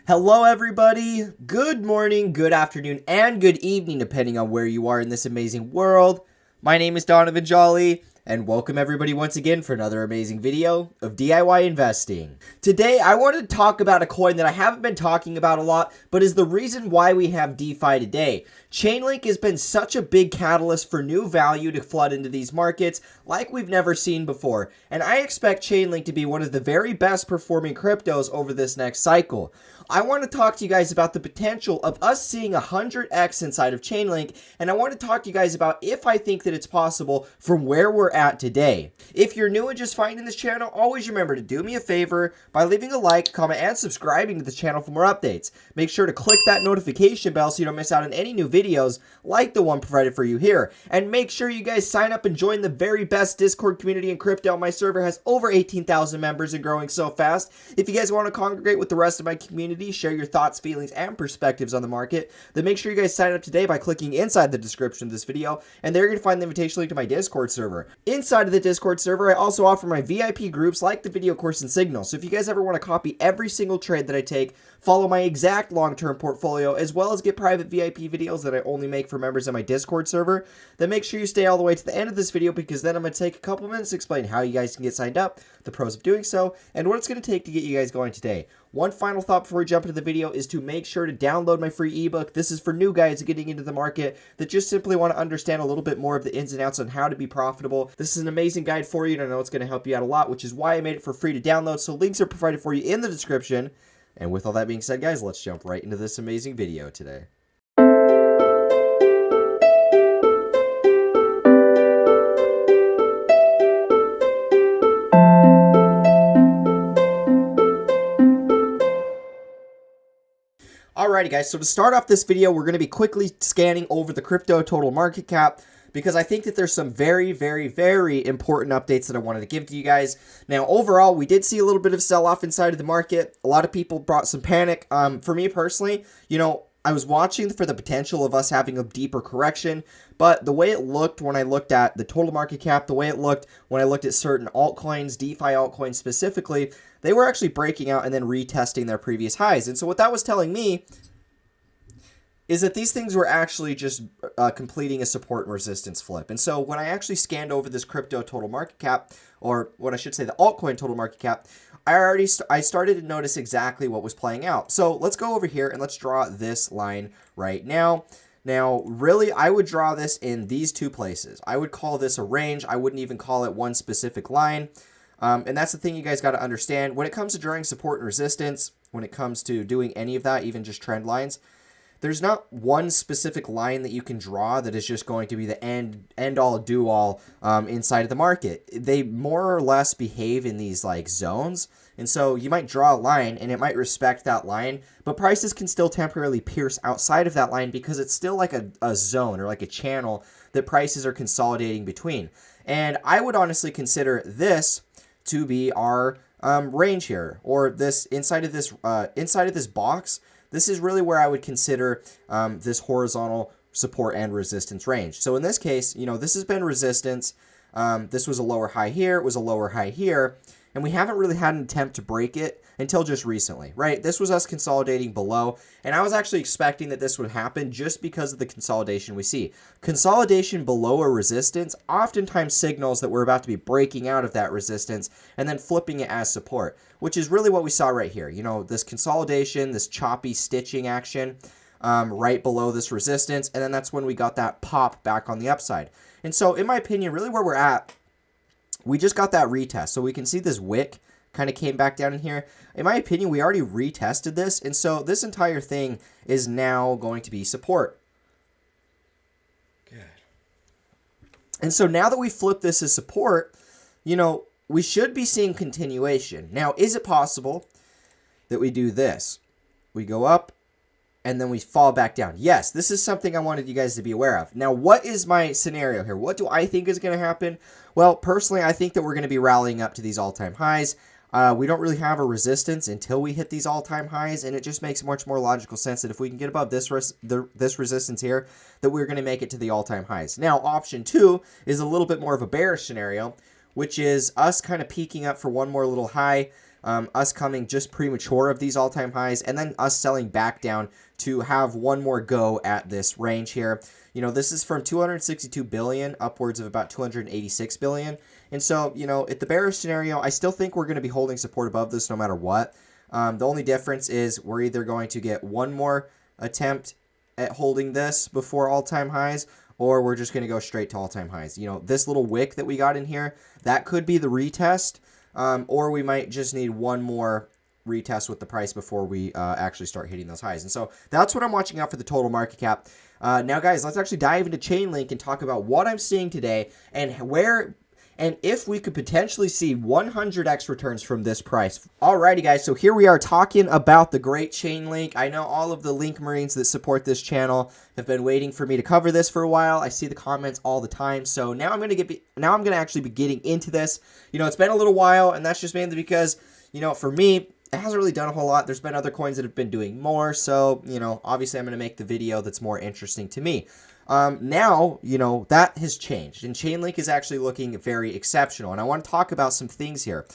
Hello everybody, good morning, good afternoon, and good evening depending on where you are in this amazing world. My name is Donovan Jolly, and welcome everybody once again for another amazing video of DIY investing. Today I wanted to talk about a coin that I haven't been talking about a lot, but is the reason why we have DeFi today. Chainlink has been such a big catalyst for new value to flood into these markets like we've never seen before, and I expect Chainlink to be one of the very best performing cryptos over this next cycle. I want to talk to you guys about the potential of us seeing 100x inside of Chainlink, and I want to talk to you guys about if I think that it's possible from where we're at today. If you're new and just finding this channel, always remember to do me a favor by leaving a like, comment, and subscribing to the channel for more updates. Make sure to click that notification bell so you don't miss out on any new videos like the one provided for you here. And make sure you guys sign up and join the very best Discord community in crypto. My server has over 18,000 members and growing so fast. If you guys want to congregate with the rest of my community, share your thoughts, feelings, and perspectives on the market, then make sure you guys sign up today by clicking inside the description of this video, and there you're going to find the invitation link to my Discord server. Inside of the Discord server, I also offer my VIP groups like the video course and Signal, so if you guys ever want to copy every single trade that I take, follow my exact long-term portfolio, as well as get private VIP videos that I only make for members of my Discord server, then make sure you stay all the way to the end of this video, because then I'm going to take a couple minutes to explain how you guys can get signed up, the pros of doing so, and what it's going to take to get you guys going today. One final thought before we jump into the video is to make sure to download my free ebook. This is for new guys getting into the market that just simply want to understand a little bit more of the ins and outs on how to be profitable. This is an amazing guide for you, and I know it's going to help you out a lot, which is why I made it for free to download. So links are provided for you in the description. And with all that being said, guys, let's jump right into this amazing video today. Alrighty guys, so to start off this video, we're going to be quickly scanning over the crypto total market cap, because I think that there's some very, very, very important updates that I wanted to give to you guys. Now, overall, we did see a little bit of sell-off inside of the market. A lot of people brought some panic. For me personally, I was watching for the potential of us having a deeper correction, but the way it looked when I looked at the total market cap, the way it looked when I looked at certain altcoins, DeFi altcoins specifically, they were actually breaking out and then retesting their previous highs. And so what that was telling me is that these things were actually just completing a support and resistance flip. And so when I actually scanned over this crypto total market cap, or what I should say, the altcoin total market cap, I started to notice exactly what was playing out. So let's go over here and let's draw this line right now. Now, really, I would draw this in these two places. I would call this a range. I wouldn't even call it one specific line. And that's the thing you guys got to understand. When it comes to drawing support and resistance, when it comes to doing any of that, even just trend lines, there's not one specific line that you can draw that is just going to be the end-all, do-all inside of the market. They more or less behave in these like zones. And so you might draw a line and it might respect that line, but prices can still temporarily pierce outside of that line because it's still like a zone or like a channel that prices are consolidating between. And I would honestly consider this to be our range here, or this inside of this box. This is really where I would consider this horizontal support and resistance range. So in this case, this has been resistance. This was a lower high here. It was a lower high here. And we haven't really had an attempt to break it until just recently, right? This was us consolidating below. And I was actually expecting that this would happen just because of the consolidation we see. Consolidation below a resistance oftentimes signals that we're about to be breaking out of that resistance and then flipping it as support, which is really what we saw right here. This consolidation, this choppy stitching action right below this resistance. And then that's when we got that pop back on the upside. And so in my opinion, really where we're at, we just got that retest. So we can see this wick kind of came back down in here. In my opinion, we already retested this. And so this entire thing is now going to be support. Good. And so now that we flip this as support, we should be seeing continuation. Now, is it possible that we do this? We go up and then we fall back down. Yes, this is something I wanted you guys to be aware of. Now, what is my scenario here? What do I think is going to happen? Well, personally, I think that we're going to be rallying up to these all-time highs. We don't really have a resistance until we hit these all-time highs, and it just makes much more logical sense that if we can get above this resistance here, that we're going to make it to the all-time highs. Now, option 2 is a little bit more of a bearish scenario, which is us kind of peaking up for one more little high. us coming just premature of these all-time highs, and then us selling back down to have one more go at this range here. You know, this is from 262 billion upwards of about 286 billion. And so, you know, at the bearish scenario, I still think we're going to be holding support above this no matter what. The only difference is we're either going to get one more attempt at holding this before all-time highs, or we're just going to go straight to all-time highs. You know, this little wick that we got in here, that could be the retest, or we might just need one more retest with the price before we actually start hitting those highs. And so that's what I'm watching out for the total market cap. Now, guys, let's actually dive into Chainlink and talk about what I'm seeing today and where and if we could potentially see 100x returns from this price. Alrighty, guys, so here we are talking about the great Chainlink. I know all of the Link Marines that support this channel have been waiting for me to cover this for a while. I see the comments all the time, so now I'm gonna actually be getting into this. You know, it's been a little while, and that's just mainly because, you know, for me, it hasn't really done a whole lot. There's been other coins that have been doing more, so, you know, obviously I'm going to make the video that's more interesting to me. Now, you know, that has changed, and Chainlink is actually looking very exceptional, and I want to talk about some things here.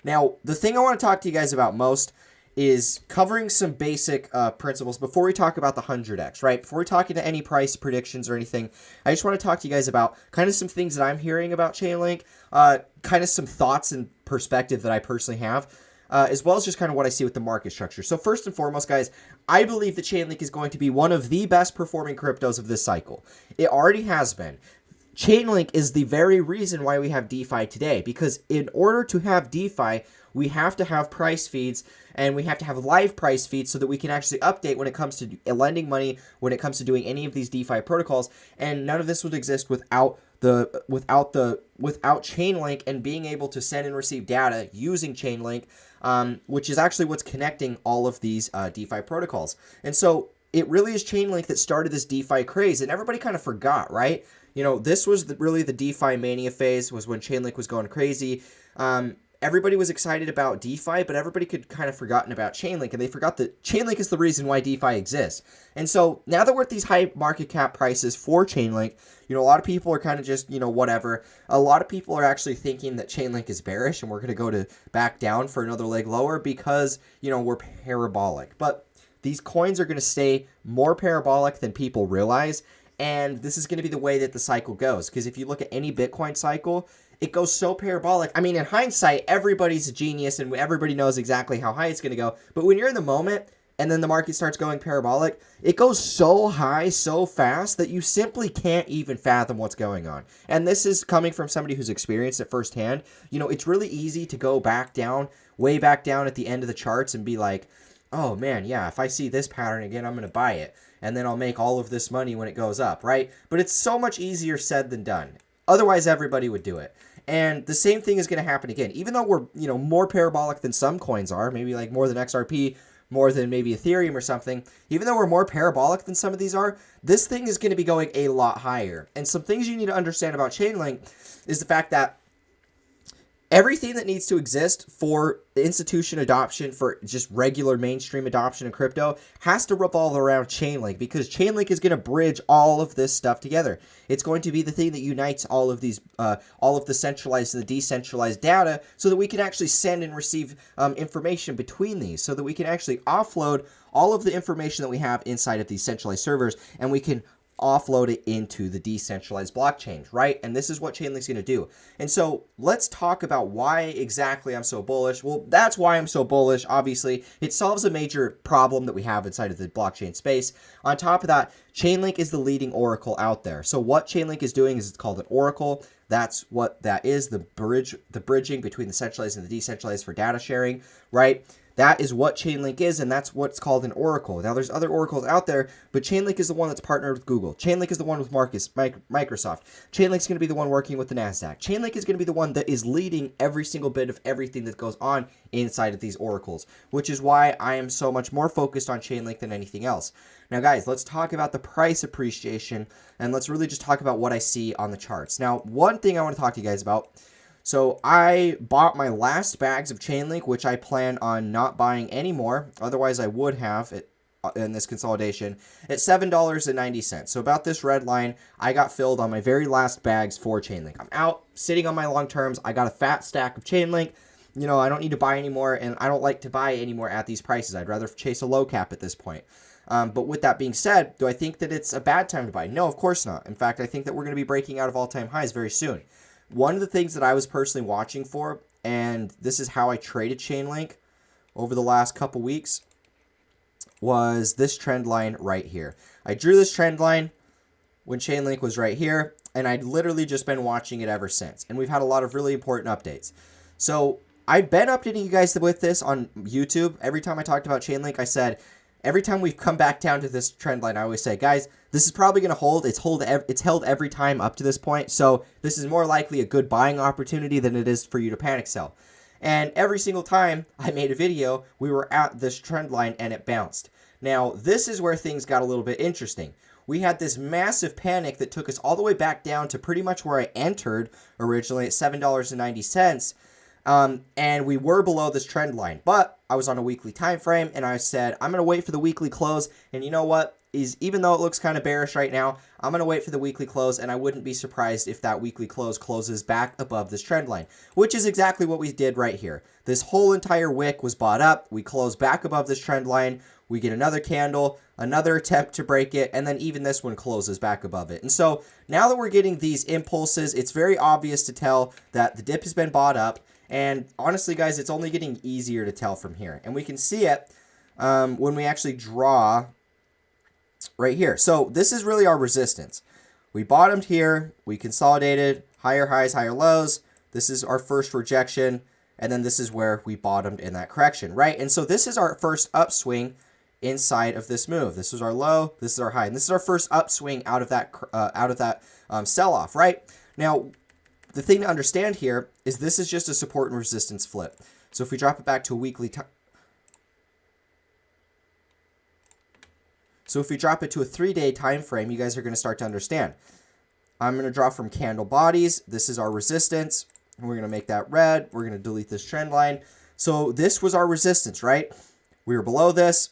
Now, the thing I want to talk to you guys about most is covering some basic principles before we talk about the 100x, right? Before we talk into any price predictions or anything, I just want to talk to you guys about kind of some things that I'm hearing about Chainlink, kind of some thoughts and perspective that I personally have. As well as just kind of what I see with the market structure. So first and foremost, guys, I believe that Chainlink is going to be one of the best performing cryptos of this cycle. It already has been. Chainlink is the very reason why we have DeFi today, because in order to have DeFi, we have to have price feeds, and we have to have live price feeds so that we can actually update when it comes to lending money, when it comes to doing any of these DeFi protocols, and none of this would exist without Chainlink and being able to send and receive data using Chainlink, which is actually what's connecting all of these DeFi protocols. And so it really is Chainlink that started this DeFi craze, and everybody kind of forgot, right? You know, this was really the DeFi mania phase, was when Chainlink was going crazy. Everybody was excited about DeFi, but everybody could kind of forgotten about Chainlink, and they forgot that Chainlink is the reason why DeFi exists. And so now that we're at these high market cap prices for Chainlink, you know, a lot of people are kind of just, you know, whatever. A lot of people are actually thinking that Chainlink is bearish and we're going to go back down for another leg lower because, you know, we're parabolic. But these coins are going to stay more parabolic than people realize, and this is going to be the way that the cycle goes. Because if you look at any Bitcoin cycle, it goes so parabolic. I mean, in hindsight, everybody's a genius and everybody knows exactly how high it's going to go. But when you're in the moment and then the market starts going parabolic, it goes so high, so fast that you simply can't even fathom what's going on. And this is coming from somebody who's experienced it firsthand. You know, it's really easy to go back down, way back down at the end of the charts and be like, oh man, yeah, if I see this pattern again, I'm going to buy it. And then I'll make all of this money when it goes up, right? But it's so much easier said than done. Otherwise, everybody would do it. And the same thing is going to happen again. Even though we're, you know, more parabolic than some coins are, maybe like more than XRP, more than maybe Ethereum or something, even though we're more parabolic than some of these are, this thing is going to be going a lot higher. And some things you need to understand about Chainlink is the fact that everything that needs to exist for institution adoption, for just regular mainstream adoption of crypto, has to revolve around Chainlink, because Chainlink is going to bridge all of this stuff together. It's going to be the thing that unites all of these, all of the centralized and the decentralized data, so that we can actually send and receive information between these, so that we can actually offload all of the information that we have inside of these centralized servers, and we can offload it into the decentralized blockchain, right? And this is what Chainlink's going to do. And so let's talk about why exactly I'm so bullish. Well, that's why I'm so bullish. Obviously, it solves a major problem that we have inside of the blockchain space. On top of that, Chainlink is the leading oracle out there. So what Chainlink is doing is it's called an oracle. That's what that is, the bridging between the centralized and the decentralized for data sharing, right? That is what Chainlink is, and that's what's called an oracle. Now, there's other oracles out there, but Chainlink is the one that's partnered with Google. Chainlink is the one with Microsoft. Chainlink's going to be the one working with the NASDAQ. Chainlink is going to be the one that is leading every single bit of everything that goes on inside of these oracles, which is why I am so much more focused on Chainlink than anything else. Now, guys, let's talk about the price appreciation, and let's really just talk about what I see on the charts. Now, one thing I want to talk to you guys about. So I bought my last bags of Chainlink, which I plan on not buying anymore. Otherwise, I would have it in this consolidation at $7.90. So about this red line, I got filled on my very last bags for Chainlink. I'm out sitting on my long terms. I got a fat stack of Chainlink. you know, I don't need to buy anymore, and I don't like to buy anymore at these prices. I'd rather chase a low cap at this point. But with that being said, do I think that it's a bad time to buy? No, of course not. In fact, I think that we're going to be breaking out of all-time highs very soon. One of the things that I was personally watching for, and this is how I traded Chainlink over the last couple weeks, was this trend line right here. I drew this trend line when Chainlink was right here, and I'd literally just been watching it ever since. And we've had a lot of really important updates. So I've been updating you guys with this on YouTube. Every time I talked about Chainlink, I said, every time we've come back down to this trend line, I always say, guys, this is probably going to hold. It's held every time up to this point. So this is more likely a good buying opportunity than it is for you to panic sell. And every single time I made a video, we were at this trend line and it bounced. Now, this is where things got a little bit interesting. We had this massive panic that took us all the way back down to pretty much where I entered originally at $7.90. And we were below this trend line, but I was on a weekly time frame and I said, I'm going to wait for the weekly close. And you know what? Even though it looks kind of bearish right now, I'm going to wait for the weekly close, and I wouldn't be surprised if that weekly close closes back above this trend line, which is exactly what we did right here. This whole entire wick was bought up. We close back above this trend line. We get another candle, another attempt to break it, and then even this one closes back above it. And so now that we're getting these impulses, it's very obvious to tell that the dip has been bought up. And honestly, guys, it's only getting easier to tell from here. And we can see it when we actually draw right here. So this is really our resistance. We bottomed here. We consolidated, higher highs, higher lows. This is our first rejection. And then this is where we bottomed in that correction, right? And so this is our first upswing inside of this move. This is our low. This is our high. And this is our first upswing out of that sell-off, right? Now, the thing to understand here is this is just a support and resistance flip. So if we drop it back to a weekly time, so if we drop it to a 3-day time frame, you guys are going to start to understand. I'm going to draw from candle bodies. This is our resistance. We're going to make that red. We're going to delete this trend line. So this was our resistance, right? We were below this.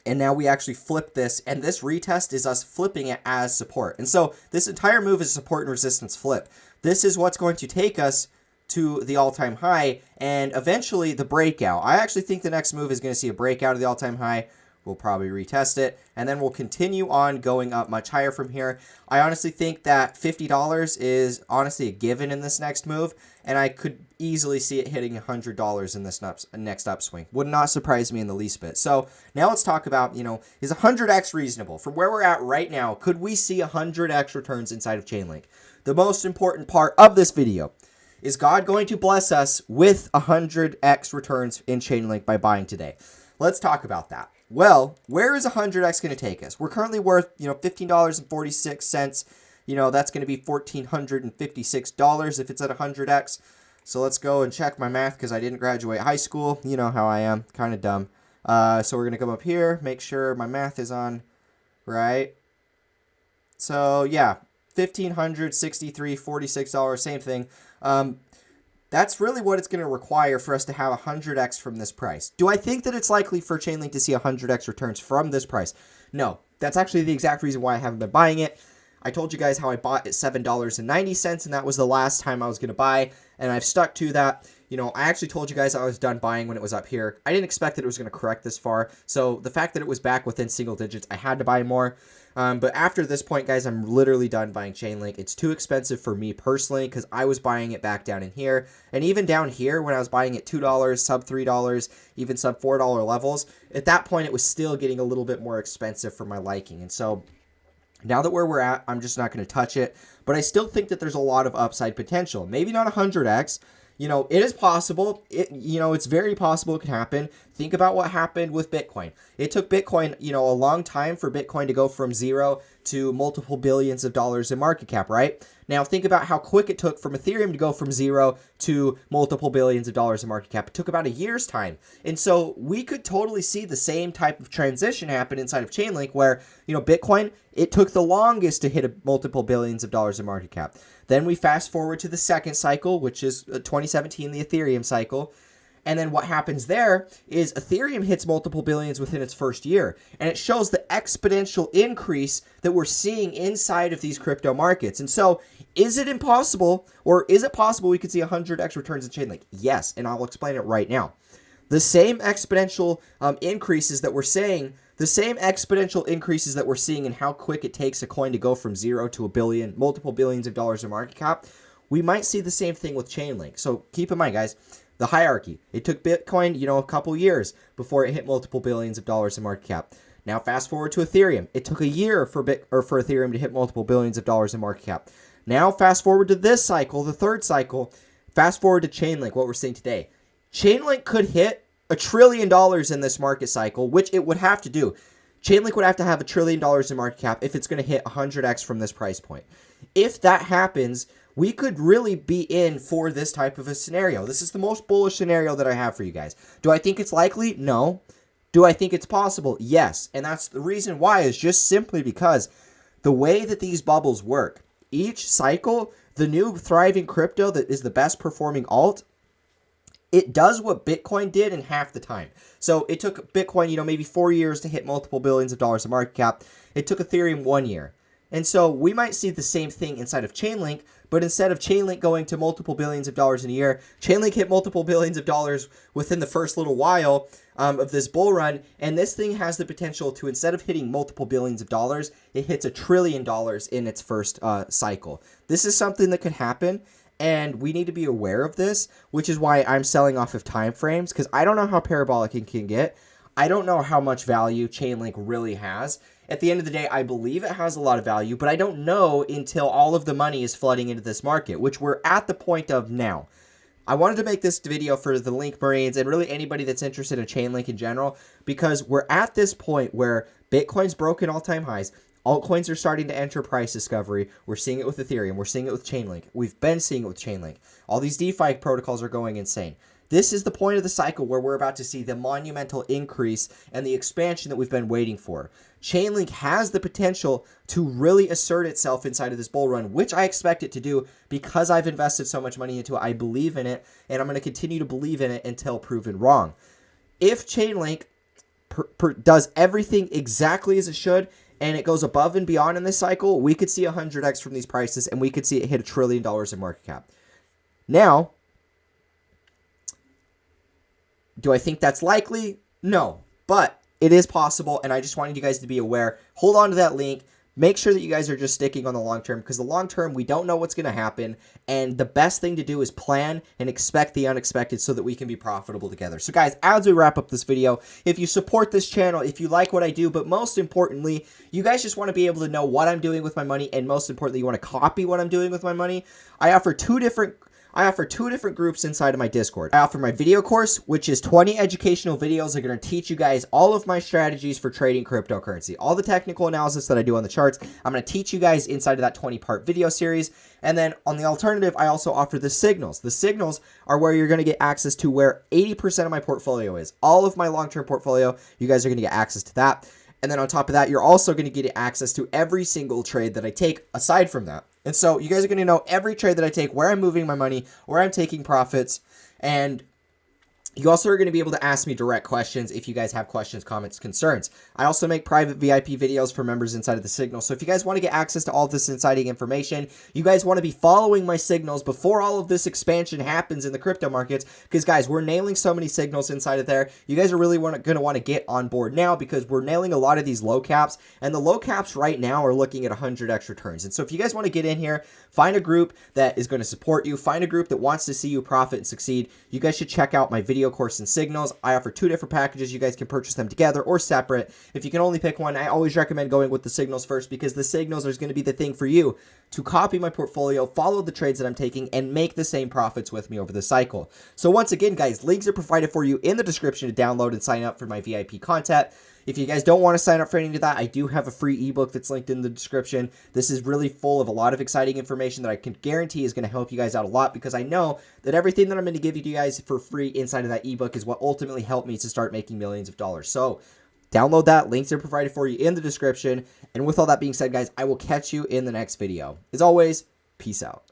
And now we actually flip this, and this retest is us flipping it as support. And so this entire move is support and resistance flip. This is what's going to take us to the all-time high and eventually the breakout. I actually think the next move is going to see a breakout of the all-time high. We'll probably retest it, and then we'll continue on going up much higher from here. I honestly think that $50 is honestly a given in this next move, and I could easily see it hitting $100 in this next upswing. Would not surprise me in the least bit. So now let's talk about, is 100x reasonable? From where we're at right now, could we see 100x returns inside of Chainlink? The most important part of this video, is God going to bless us with 100x returns in Chainlink by buying today? Let's talk about that. Well, where is 100x going to take us? We're currently worth, $15.46. That's going to be $1,456 if it's at 100x. So let's go and check my math because I didn't graduate high school. You know how I am, kind of dumb. So we're going to come up here, make sure my math is on right. So yeah, $1,563.46, same thing. That's really what it's going to require for us to have 100x from this price. Do I think that it's likely for Chainlink to see 100x returns from this price? No. That's actually the exact reason why I haven't been buying it. I told you guys how I bought at $7.90, and that was the last time I was going to buy, and I've stuck to that. I actually told you guys I was done buying when it was up here. I didn't expect that it was going to correct this far, so the fact that it was back within single digits, I had to buy more. But after this point, guys, I'm literally done buying Chainlink. It's too expensive for me personally because I was buying it back down in here. And even down here when I was buying it $2, sub $3, even sub $4 levels, at that point it was still getting a little bit more expensive for my liking. And so now that where we're at, I'm just not going to touch it. But I still think that there's a lot of upside potential. Maybe not 100x. It is possible. It's very possible it can happen. Think about what happened with Bitcoin. It took Bitcoin, a long time for Bitcoin to go from zero to multiple billions of dollars in market cap, right? Now think about how quick it took from Ethereum to go from zero to multiple billions of dollars in market cap. It took about a year's time. And so we could totally see the same type of transition happen inside of Chainlink where, Bitcoin, it took the longest to hit a multiple billions of dollars in market cap. Then we fast forward to the second cycle, which is 2017, the Ethereum cycle. And then what happens there is Ethereum hits multiple billions within its first year. And it shows the exponential increase that we're seeing inside of these crypto markets. And so is it impossible, or is it possible we could see 100x returns in Chainlink? Yes, and I'll explain it right now. The same exponential increases that we're seeing, in how quick it takes a coin to go from 0 to a billion, multiple billions of dollars in market cap, we might see the same thing with Chainlink. So keep in mind, guys, the hierarchy. It took Bitcoin, a couple years before it hit multiple billions of dollars in market cap. Now fast forward to Ethereum. It took a year for Ethereum to hit multiple billions of dollars in market cap. Now fast forward to this cycle, the third cycle. Fast forward to Chainlink, what we're seeing today. Chainlink could hit $1 trillion in this market cycle, which it would have to do. Chainlink would have to have $1 trillion in market cap if it's going to hit 100x from this price point. If that happens, we could really be in for this type of a scenario. This is the most bullish scenario that I have for you guys. Do I think it's likely? No. Do I think it's possible? Yes. And that's the reason why, is just simply because the way that these bubbles work, each cycle, the new thriving crypto that is the best performing alt, it does what Bitcoin did in half the time. So it took Bitcoin, maybe 4 years to hit multiple billions of dollars in market cap. It took Ethereum 1 year. And so we might see the same thing inside of Chainlink, but instead of Chainlink going to multiple billions of dollars in a year, Chainlink hit multiple billions of dollars within the first little while of this bull run. And this thing has the potential to, instead of hitting multiple billions of dollars, it hits $1 trillion in its first cycle. This is something that could happen, and we need to be aware of this, which is why I'm selling off of time frames, because I don't know how parabolic it can get. I don't know how much value Chainlink really has. At the end of the day, I believe it has a lot of value, but I don't know until all of the money is flooding into this market, which we're at the point of now. I wanted to make this video for the Link Marines and really anybody that's interested in Chainlink in general, because we're at this point where Bitcoin's broken all-time highs. Altcoins are starting to enter price discovery. We're seeing it with Ethereum. We're seeing it with Chainlink. We've been seeing it with Chainlink. All these DeFi protocols are going insane. This is the point of the cycle where we're about to see the monumental increase and the expansion that we've been waiting for. Chainlink has the potential to really assert itself inside of this bull run, which I expect it to do because I've invested so much money into it. I believe in it, and I'm going to continue to believe in it until proven wrong. If Chainlink does everything exactly as it should, and it goes above and beyond in this cycle, we could see 100x from these prices, and we could see it hit $1 trillion in market cap. Now, do I think that's likely? No, but it is possible, and I just wanted you guys to be aware. Hold on to that link. Make sure that you guys are just sticking on the long term, because the long term, we don't know what's going to happen, and the best thing to do is plan and expect the unexpected so that we can be profitable together. So guys, as we wrap up this video, if you support this channel, if you like what I do, but most importantly, you guys just want to be able to know what I'm doing with my money, and most importantly, you want to copy what I'm doing with my money, I offer two different groups inside of my Discord. I offer my video course, which is 20 educational videos that are going to teach you guys all of my strategies for trading cryptocurrency. All the technical analysis that I do on the charts, I'm going to teach you guys inside of that 20-part video series. And then on the alternative, I also offer the signals. The signals are where you're going to get access to where 80% of my portfolio is. All of my long-term portfolio, you guys are going to get access to that. And then on top of that, you're also going to get access to every single trade that I take aside from that. And so you guys are going to know every trade that I take, where I'm moving my money, where I'm taking profits, and you also are going to be able to ask me direct questions if you guys have questions, comments, concerns. I also make private VIP videos for members inside of the Signal. So if you guys want to get access to all of this inciting information, you guys want to be following my signals before all of this expansion happens in the crypto markets, because guys, we're nailing so many signals inside of there. You guys are really going to want to get on board now, because we're nailing a lot of these low caps, and the low caps right now are looking at 100x returns. And so if you guys want to get in here, find a group that is going to support you, find a group that wants to see you profit and succeed, you guys should check out my video course and signals. I offer two different packages. You guys can purchase them together or separate. If you can only pick one, I always recommend going with the signals first, because the signals is going to be the thing for you to copy my portfolio, follow the trades that I'm taking, and make the same profits with me over the cycle. So once again, guys, links are provided for you in the description to download and sign up for my VIP content. If you guys don't want to sign up for any of that, I do have a free ebook that's linked in the description. This is really full of a lot of exciting information that I can guarantee is going to help you guys out a lot, because I know that everything that I'm going to give you guys for free inside of that ebook is what ultimately helped me to start making millions of dollars. So download that. Links are provided for you in the description. And with all that being said, guys, I will catch you in the next video. As always, peace out.